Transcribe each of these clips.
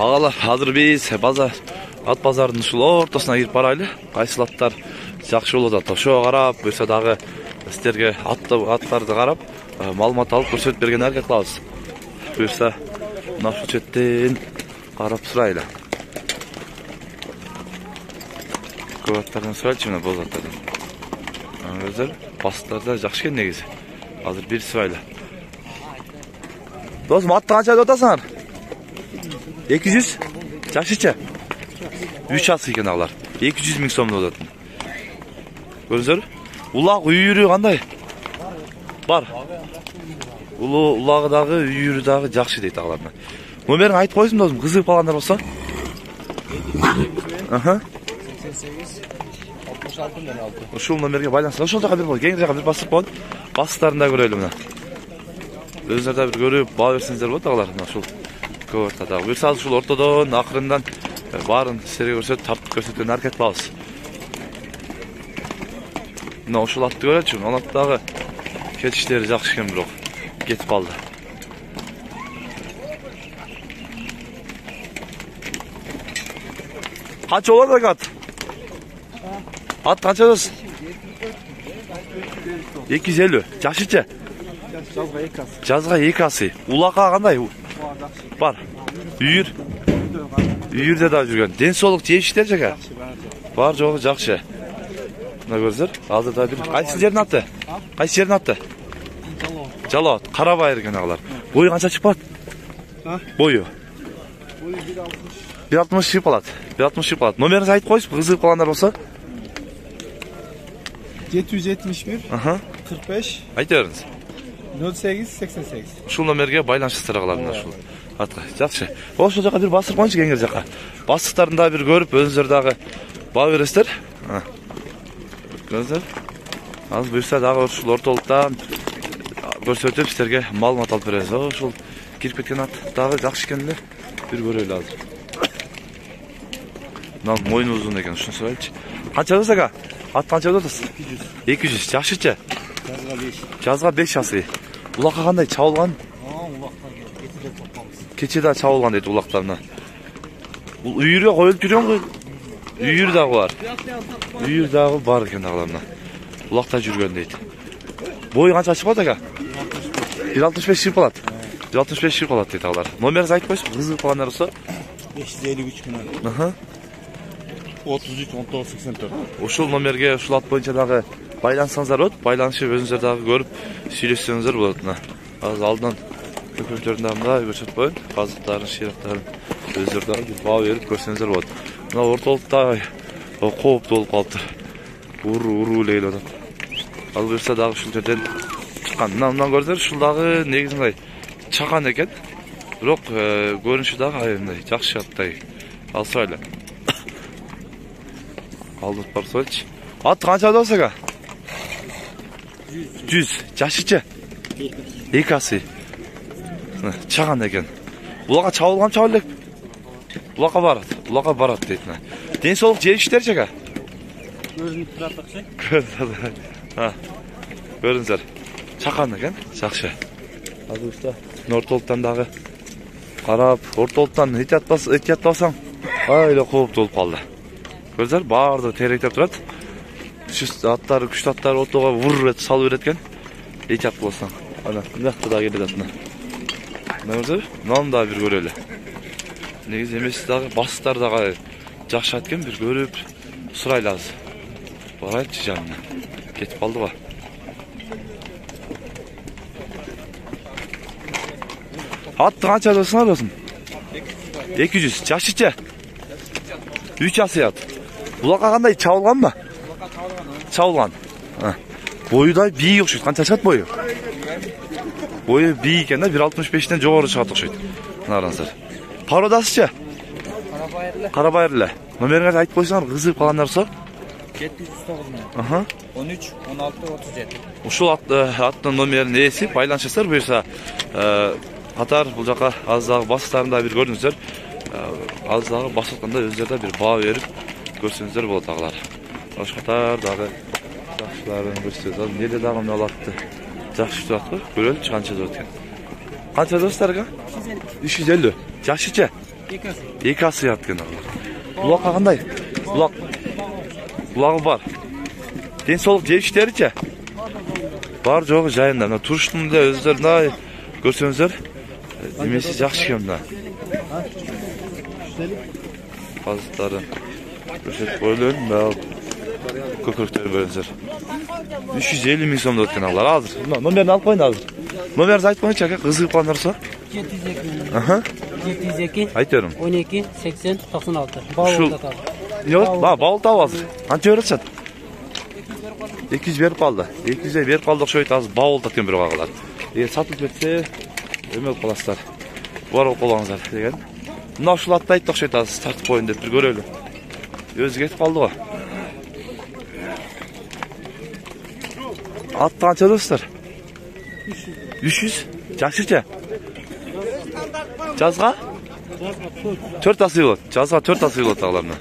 Ağalar, hazır biz ат базарының ушул ортосуна кирип барайлы. Кайсыл аттар жакшы болот ат. Ошого карап, буюрса дагы сиздерге аттарды карап, маалымат алып көрсөтүп берген аракет кылабыз. Буюрса, мына ушул четтен карап сурайлы. Көп аттардан сурайлычы мына боз аттардан. Өздөр бастарда жакшы экен негизи. Азыр бир сурайлы. Досум, атты канча деп атасыңар? 200? Жакшычы? 3 асы екен алар. 200 миң сом деп атат. Көрүңүздөр? Улак үйүрү кандай? Бар. Улагы дагы, үйүрү дагы жакшы дейт аларына. Номерин айтып койсун досум, кызыгып калгандар болсо. 88 66 Ушул номерге байланышып, ошол жака бир кой, кеңири жака бир басып коет. Басыктарын да көрөлү мына. Өзүңөр да бир көрүп, баа берсеңиздер болот агалар. Мына ушул көп ортодагы. Буюрса ушул ортодон акырындан барын сиздерге көрсөтүп, тартып көрсөткөн аракет кылабыз. Мына ушул атты көрөчү, ал аттагы кетиштери жакшы экен, бирок кетип калды. Канча болот ат? Ат канча болот? 250. Жакшычы? Жазга 2 асы. Улакка кандай? Бар. Үйүрдө да жүргөн. Ден соолук жешиштер жака. Бар жогу жакшы. Мына көрсөңөр, азырда бир кайсы жердин аты? Кайсы жердин аты? Жалоот, Карабайыр экен агалар. Бою канча чыгып калат? Бою 1.60 чыгып калат. 1.60 чыгып калат. Номериңизди айтып коюңуз, кызыгып калгандар болсо. 771 45 айта бериңиз. 08 88. Ушул номерге байланыштыр агалар, мына ушул атка. Жакшы. Ошол жака бир басып коюңчу, кеңири жака. Басыктарын да бир көрүп, өзүңөр дагы баа бересиздер. Көрүңүздөр. Азыр буюрса дагы ушул ортолуктан көрсөтүп сиздерге маалымат алып беребиз. Ушул кирип кеткен ат дагы жакшы экенин бир көрөлү азыр. Мына мойну узун экен, ушуну сурайлычы. Канча болсо ага? Ат канча болот? 200. Жакшычы? Жазга 5 асы. Улакка кандай чабылган? Кече да чабылган дейт улактарына. Бул үйүргө коюлуп жүргөн го. Үйүр дагы бар. Үйүр дагы бар экен агаларына. Улакта жүргөн дейт. Бою канча чыгып атат ага? 1.65 чыгып калат. 1.65 чыгып калат дейт агалар. Номериңизди айтып койсуң, кызыгып калгандар болсо. 553 миң. 33 19 84. Ушул номерге ушул ат боюнча дагы байлансаңыздар болот. Байланышып өзүңөр дагы көрүп, сүйлөшсөңүздөр болот. Мына азыр алдынан көкөктөрүн дагы мындай көрсөтүп коеюн. Казыктарын, шыйрактарын өзүңөр дагы бир баа берип көрсөңүздөр болот. Мына ортолукта кооптуу болуп калыптыр. Уру эле келип атат. Ал буюрса дагы ушул жерден чыккан. Мына көрсөңөр, ушул дагы негизи мындай чакан экен. Бирок көрүнүшү дагы мындай жакшы аттай. Ал сурайлы. Алдырып барып сурайлычы. Ат канча болсо ага? 100. Жакшычы? 2 асы. Чаган экен. Улакка чабылган элек. Улакка барат дейт. Ден соолук жешиштер жака. Көрүнүп турат акчы. Көрүңүздөр. Чакан экен, жакшы. Азыр уста ортолуктан дагы карап, ортолуктан этиятпасаң, эле кооптуу болуп калды. Көрүңүздөр, баарды теректеп турат. Аттар, күчтүү аттар отого вур этип салып берет экен. Этият болсаң. Ана, мынакта да келет атына. Мына көрүңүздөр, мынаны да бир көрөлү. Негизи эмес дагы басыктар дагы жакшы экен, бир көрүп сурайлы азыр. Барайчы жанына. Кетип калдыбы? Атты канча досуңар досум? 200. Жакшычы? 3 асы ат. Улакка кандай чабылганбы? Чабылган. Бою бийик окшойт. Канча чыгат бою? Бою бийик экен да, 1.65ден жогору чыгат окшойт. Мына караңыздар. Пародасычы? Карабайыр эле. Номериңизди айтып койсоңор, кызыгып калгандар болсо. 709 13 16 37. Ушул аттын номерин ээси байланышасыздар, буюрса катар бул жака аз дагы басыктарында бир көрүңүздөр. Аз дагы басытканда өзүнөр да бир баа берип көрсөңүздөр болот агалар. Ошо катар дагы жакшыларын көрсөтөт. Неде дагы мына алатты. Жакшы турат го. Көрөлүчү канча турат экен. Канча достар ага? 350. Жакшычы? Екі асы аткен алар. Бұлаққа қандай? Бұлағы бар. Денсаулық жегіштері бар жоғы жайында. Мына турштың да өздеріне көрсеңіздер, демесі жақсы екен мына. Қазықтары көрсетіп қойылын, көкіректері бөліңіздер. 350 мың сомда өткен алар. Азыр. Номерін алып қойын азыр. Номерді айтып қойын, чака қызығып қаландар со. 702. Айтырым. 12 80 96. Бауылда табы. Не oldu? Bavul tabi azır. Anca öğretsen. 200 berip kaldı. 200'e berip kaldık şöyle az bavul tatken bir bağlar. Satılıp etse ömel kalaslar. Var o kolanızlar degen. Mına şul atla ayttık şöyle az tartıp koyun dep bir görelim. Özü ketip kaldı o. Atlı anca dostlar. 300. Жақшырча. Жазға? 4 асы болады. Жазға 4 асы болады тағыларына.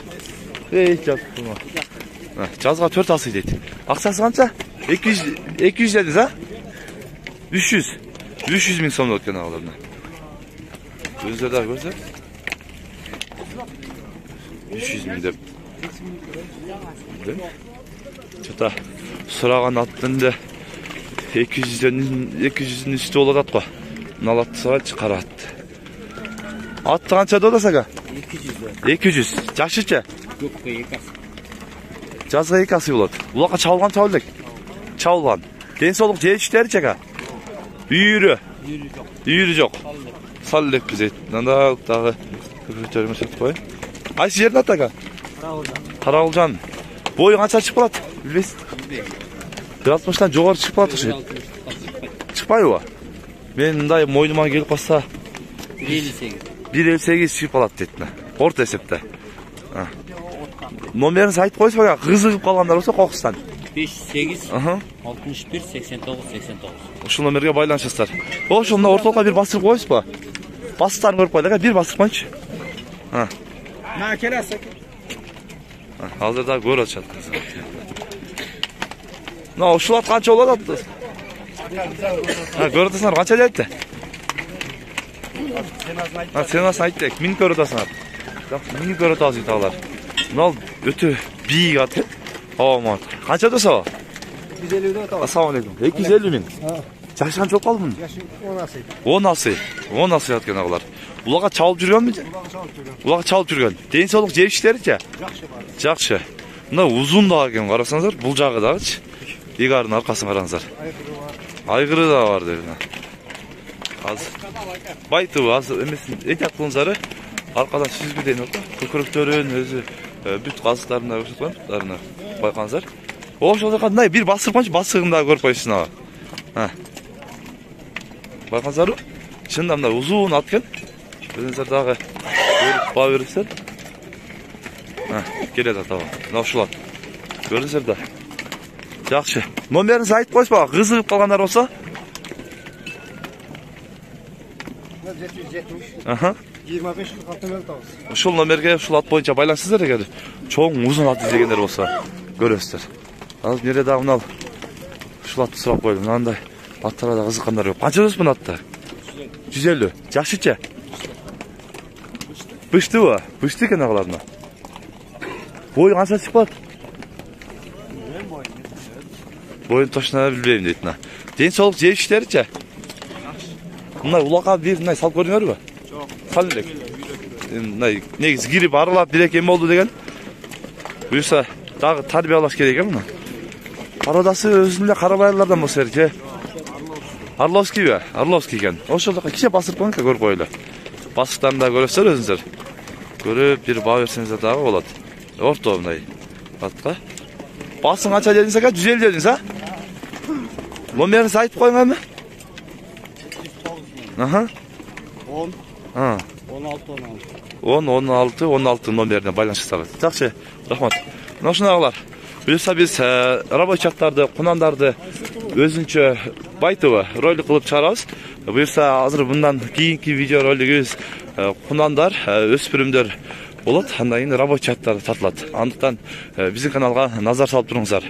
Жазға 4 асы дейді. Ақсасы қанша? 200 дедіңіз, а? 300. 300 мың сомда өткен тағыларына. Өздер дағы көрсек. 300 мың деп. Чата сұраған аттынды 200'ün üstü oladat қой. Наладты сағат қаратты. Атты қанша додасаға? 200. Жақшырча? Жазға 2 асы болады. Бұлаққа чауылған чауылдық? Чауылған. Денсаулық жегіштері чаға? Үйірі жоқ. Сал деп біз ет. Нанда дағы көкіректеріме сөйтіп қой. Айсы жерін аттаға? Қарауылжан. Бойы қанша шығып қалады? Білбейсің? 160'dan жоғары шығып қалады ұшы? Шықпай оға? Мен мұндай мойныма келіп қасса 1.58 шығып қалады дейтіні. Орта есепті. Номеріңіз айтып қойсы баға қызығып қалғандар болса қоқыстан. 58 61 89 89. Ұшыл номерге байланышыстар. Оғыш онда орталыққа бір бастырып қойсы ба? Бастықтарын көріп қойдыға бір бастырып қойыншы. На, келесі. Алдырда көрі атшады. Ұшыл ат қанша олады атты? Көрі атасынар қанша дәйіпті? Сен асын айтты, min көрі атасынар. Min көрі атасы тағылар. Мұнал өте бейік аты. Қанша дұрса о? 250'de atalım. Assalamu alaikum. 250 min. Жақшы қанша қалды мұн? 10 асы. 10 асы аткен ағылар. Бұлаға чалып жүрген бі? Бұлаға чалып жүрген. Денсаулық жегіштері че? Жақшы. Мұна ұзын да екен қарасаңыздар. Бұл жағы дағыч. Егарын арқасын қараңыздар. Айғыры да бар деп. Az. Байты аз емесін ет атқылыңыздары арқадан сүзгіден өтті. Көкіректерін өзі бүт қазықтарына көрсеткен бұттарына байқаңыздар. О, жолда қадынай бір басырып қаншы басығында көріп қойшысын аға. Байқаңыздар шында мына ұзуын аткен. Өзіңіздер дағы көріп ба өрістер. Келеді атаға. Мынау шулат. Көріңіздер да. Жақшы. Номеріңізді айтып қойсы ба, қызығып қалғандар болса? 25-46 Ушул номерге ушул ат боюнча байланышсыздар эгер чоң узун ат издегендер болсо көрөсүздөр. Азыр нере дагы мына ушул атты сурап койлум. Мынандай аттарга да кызыккандар көп. Канча дос мына атта? 150. Жакшыча? Быштыбы? Бышты экен агаларына. Бою канча чыгып калат? Боюн точно билбейм дейт мына. Денсаулык жегиштеричи? Мына улакка бир мындай салып көрдүңөрбү? Сал элек. Мындай негизи кирип аралап бир экен болду деген. Буюрса дагы тарбиялаш керек экен муну. Пародасы өзүнө карабайлардан болсо керек. Орловскийби? Орловский экен. Ошол жака киче басып коюңуз көрүп койлу. Басыктарын да көрөсүздөр өзүңүздөр. Көрүп бир баа берсеңиздер дагы болот. Орто мындай атка. Басың канча дедиңиз ака? 150 дедиңиз, а? Номериңизди айтып коюңарбы? 10 16 номеріне байланышсыздар. Жақсы, рахмат. Мына ушунагылар. Буюрса биз рабочий аттарды, кунандарды өзүнчө байтыбы ролик кылып чыгарабыз. Буюрса азыр мындан кийинки видео ролигибиз кунандар, өспүрүмдөр болот. Андан кийин рабочий аттар тартылат. Андыктан биздин каналга назар салып туруңуздар.